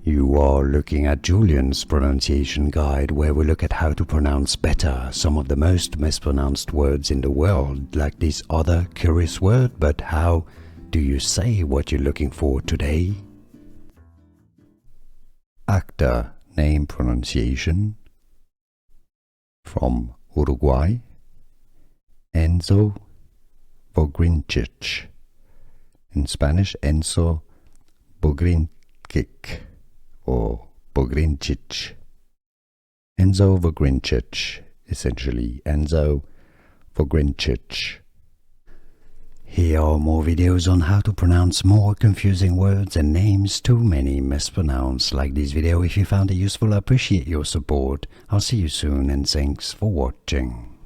You are looking at Julian's pronunciation guide, where we look at how to pronounce better some of the most mispronounced words in the world, like this other curious word. But how do you say what you're looking for today? Actor name pronunciation from Uruguay, Enzo Vogrincic. In Spanish, Enzo Vogrincic or Vogrincic. Enzo Vogrincic, essentially Enzo Vogrincic. Here are more videos on how to pronounce more confusing words and names too many mispronounced. Like this video if you found it useful. I appreciate your support. I'll see you soon and thanks for watching.